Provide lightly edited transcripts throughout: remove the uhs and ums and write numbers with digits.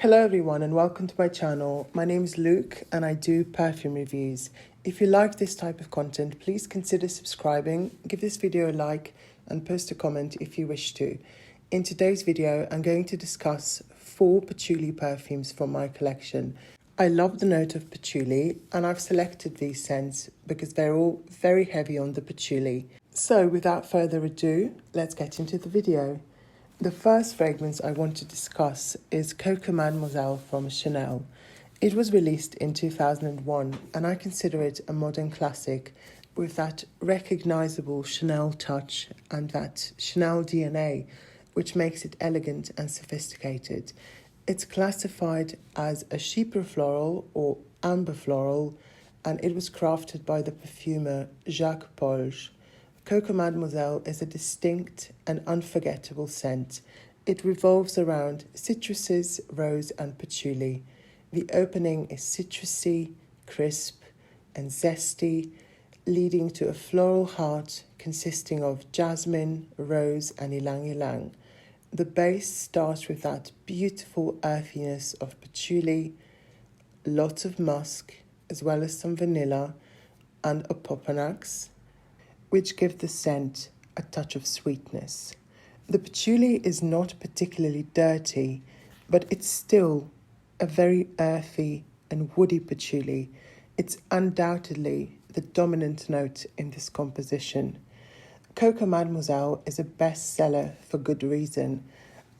Hello everyone and welcome to my channel. My name is Luke and I do perfume reviews. If you like this type of content, please consider subscribing, give this video a like and post a comment if you wish to. In today's video, I'm going to discuss 4 patchouli perfumes from my collection. I love the note of patchouli and I've selected these scents because they're all very heavy on the patchouli. So without further ado, let's get into the video. The first fragrance I want to discuss is Coco Mademoiselle from Chanel. It was released in 2001 and I consider it a modern classic with that recognisable Chanel touch and that Chanel DNA, which makes it elegant and sophisticated. It's classified as a chypre floral or amber floral, and it was crafted by the perfumer Jacques Polge. Coco Mademoiselle is a distinct and unforgettable scent. It revolves around citruses, rose and patchouli. The opening is citrusy, crisp and zesty, leading to a floral heart consisting of jasmine, rose and ylang ylang. The base starts with that beautiful earthiness of patchouli, lots of musk, as well as some vanilla and opoponax, which give the scent a touch of sweetness. The patchouli is not particularly dirty, but it's still a very earthy and woody patchouli. It's undoubtedly the dominant note in this composition. Coco Mademoiselle is a bestseller for good reason.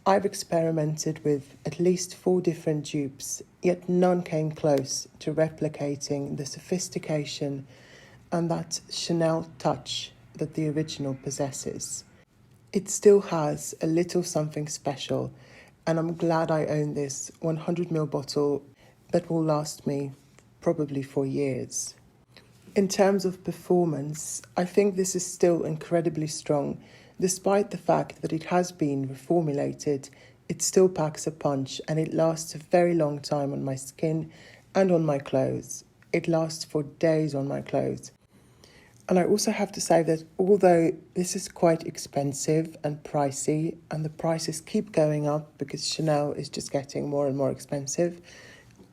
I've experimented with at least 4 different dupes, yet none came close to replicating the sophistication and that Chanel touch that the original possesses. It still has a little something special, and I'm glad I own this 100ml bottle that will last me probably for years. In terms of performance, I think this is still incredibly strong. Despite the fact that it has been reformulated, it still packs a punch and it lasts a very long time on my skin and on my clothes. It lasts for days on my clothes. And I also have to say that although this is quite expensive and pricey, and the prices keep going up because Chanel is just getting more and more expensive,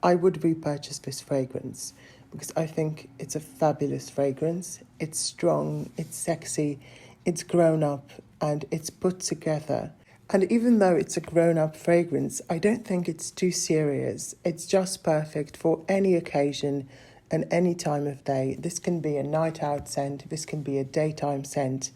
I would repurchase this fragrance because I think it's a fabulous fragrance. It's strong, it's sexy, it's grown up, and it's put together. And even though it's a grown-up fragrance, I don't think it's too serious. It's just perfect for any occasion and any time of day. This can be a night out scent, this can be a daytime scent.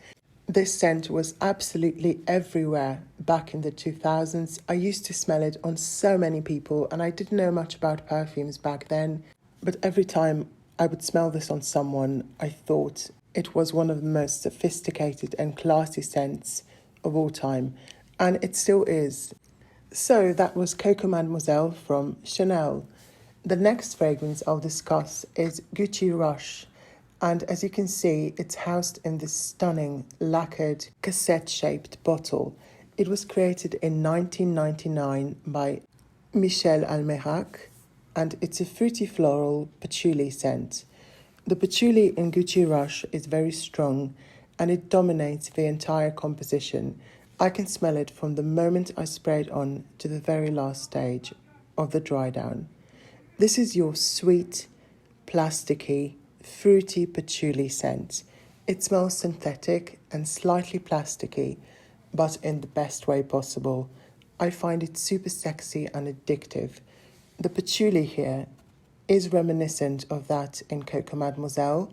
This scent was absolutely everywhere back in the 2000s. I used to smell it on so many people and I didn't know much about perfumes back then, but every time I would smell this on someone, I thought it was one of the most sophisticated and classy scents of all time, and it still is. So that was Coco Mademoiselle from Chanel. The next fragrance I'll discuss is Gucci Rush, and as you can see, it's housed in this stunning lacquered cassette-shaped bottle. It was created in 1999 by Michel Almerac, and it's a fruity floral patchouli scent. The patchouli in Gucci Rush is very strong, and it dominates the entire composition. I can smell it from the moment I spray it on to the very last stage of the dry down. This is your sweet, plasticky, fruity patchouli scent. It smells synthetic and slightly plasticky, but in the best way possible. I find it super sexy and addictive. The patchouli here is reminiscent of that in Coco Mademoiselle.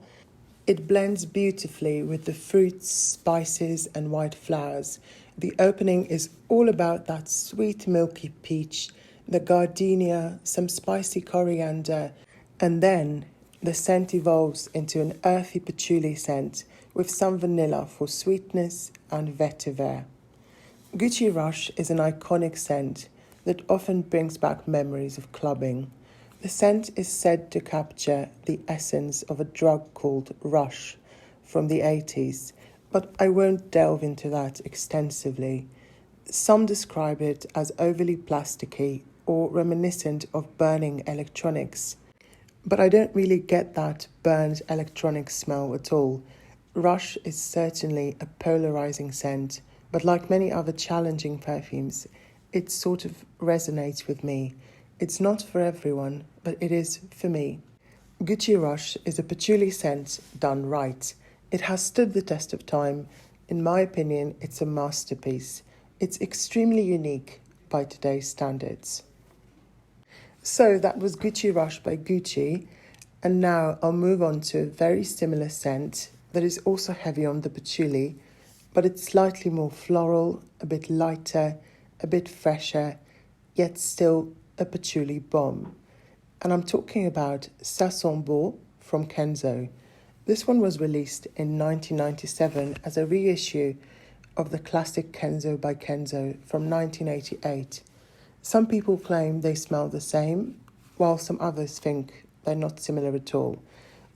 It blends beautifully with the fruits, spices and white flowers. The opening is all about that sweet milky peach, the gardenia, some spicy coriander, and then the scent evolves into an earthy patchouli scent with some vanilla for sweetness and vetiver. Gucci Rush is an iconic scent that often brings back memories of clubbing. The scent is said to capture the essence of a drug called Rush from the 80s, but I won't delve into that extensively. Some describe it as overly plasticky or reminiscent of burning electronics, but I don't really get that burned electronic smell at all. Rush is certainly a polarizing scent, but like many other challenging perfumes, it sort of resonates with me. It's not for everyone, but it is for me. Gucci Rush is a patchouli scent done right. It has stood the test of time. In my opinion, it's a masterpiece. It's extremely unique by today's standards. So that was Gucci Rush by Gucci, and now I'll move on to a very similar scent that is also heavy on the patchouli, but it's slightly more floral, a bit lighter, a bit fresher, yet still a patchouli bomb. And I'm talking about Ça Sent Beau from Kenzo. This one was released in 1997 as a reissue of the classic Kenzo by Kenzo from 1988. Some people claim they smell the same, while some others think they're not similar at all.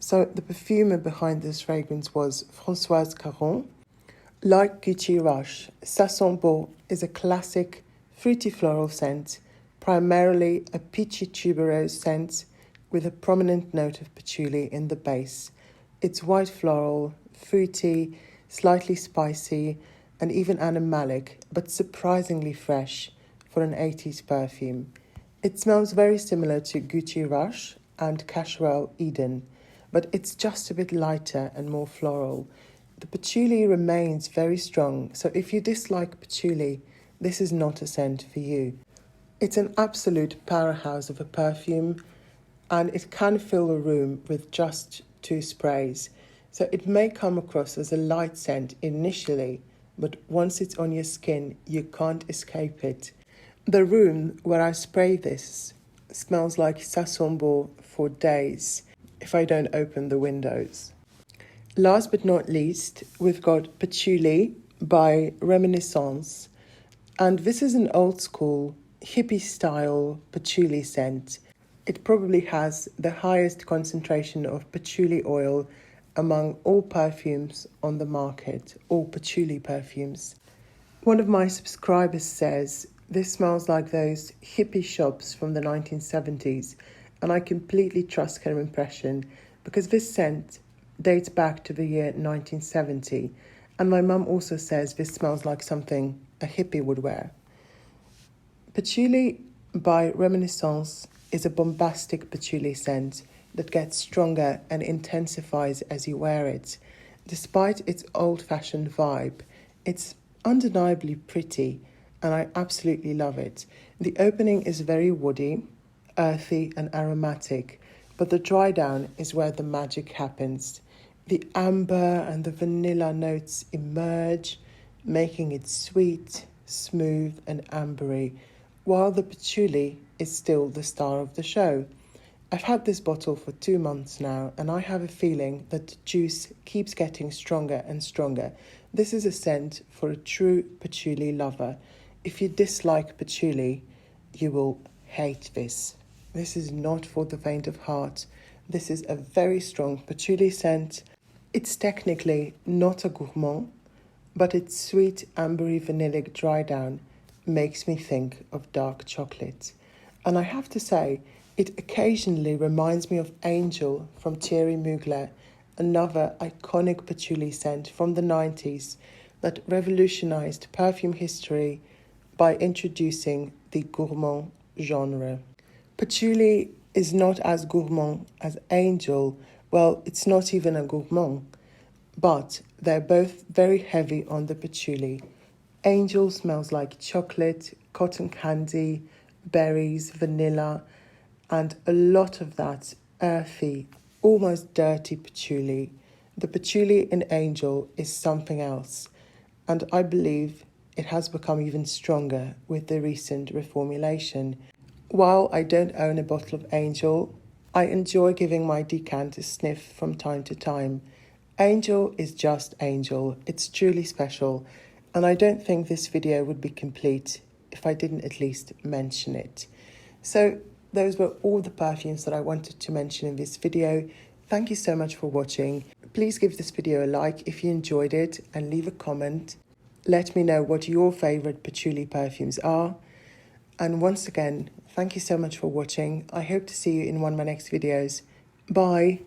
So the perfumer behind this fragrance was Françoise Caron. Like Gucci Rush, Ça Sent Beau is a classic fruity floral scent, primarily a peachy tuberose scent with a prominent note of patchouli in the base. It's white floral, fruity, slightly spicy, and even animalic, but surprisingly fresh for an 80s perfume. It smells very similar to Gucci Rush and Casual Eden, but it's just a bit lighter and more floral. The patchouli remains very strong, so if you dislike patchouli, this is not a scent for you. It's an absolute powerhouse of a perfume, and it can fill a room with just 2 sprays. So it may come across as a light scent initially, but once it's on your skin, you can't escape it. The room where I spray this smells like Ça Sent Beau for days if I don't open the windows. Last but not least, we've got Patchouli by Reminiscence, and this is an old school hippie style patchouli scent. It probably has the highest concentration of patchouli oil among all perfumes on the market, all patchouli perfumes. One of my subscribers says this smells like those hippie shops from the 1970s, and I completely trust her impression because this scent dates back to the year 1970, and my mum also says this smells like something a hippie would wear. Patchouli by Reminiscence is a bombastic patchouli scent that gets stronger and intensifies as you wear it. Despite its old-fashioned vibe, it's undeniably pretty, and I absolutely love it. The opening is very woody, earthy and aromatic, but the dry down is where the magic happens. The amber and the vanilla notes emerge, making it sweet, smooth and ambery, while the patchouli is still the star of the show. I've had this bottle for 2 months now, and I have a feeling that the juice keeps getting stronger and stronger. This is a scent for a true patchouli lover. If you dislike patchouli, you will hate this. This is not for the faint of heart. This is a very strong patchouli scent. It's technically not a gourmand, but its sweet ambery vanillic dry down makes me think of dark chocolate. And I have to say, it occasionally reminds me of Angel from Thierry Mugler, another iconic patchouli scent from the 90s that revolutionized perfume history by introducing the gourmand genre. Patchouli is not as gourmand as Angel. Well, it's not even a gourmand, but they're both very heavy on the patchouli. Angel smells like chocolate, cotton candy, berries, vanilla, and a lot of that earthy, almost dirty patchouli. The patchouli in Angel is something else, and I believe it has become even stronger with the recent reformulation. While I don't own a bottle of Angel, I enjoy giving my decant a sniff from time to time. Angel is just Angel. It's truly special, and I don't think this video would be complete if I didn't at least mention it. So those were all the perfumes that I wanted to mention in this video. Thank you so much for watching. Please give this video a like if you enjoyed it and leave a comment. Let me know what your favourite patchouli perfumes are. And once again, thank you so much for watching. I hope to see you in one of my next videos. Bye.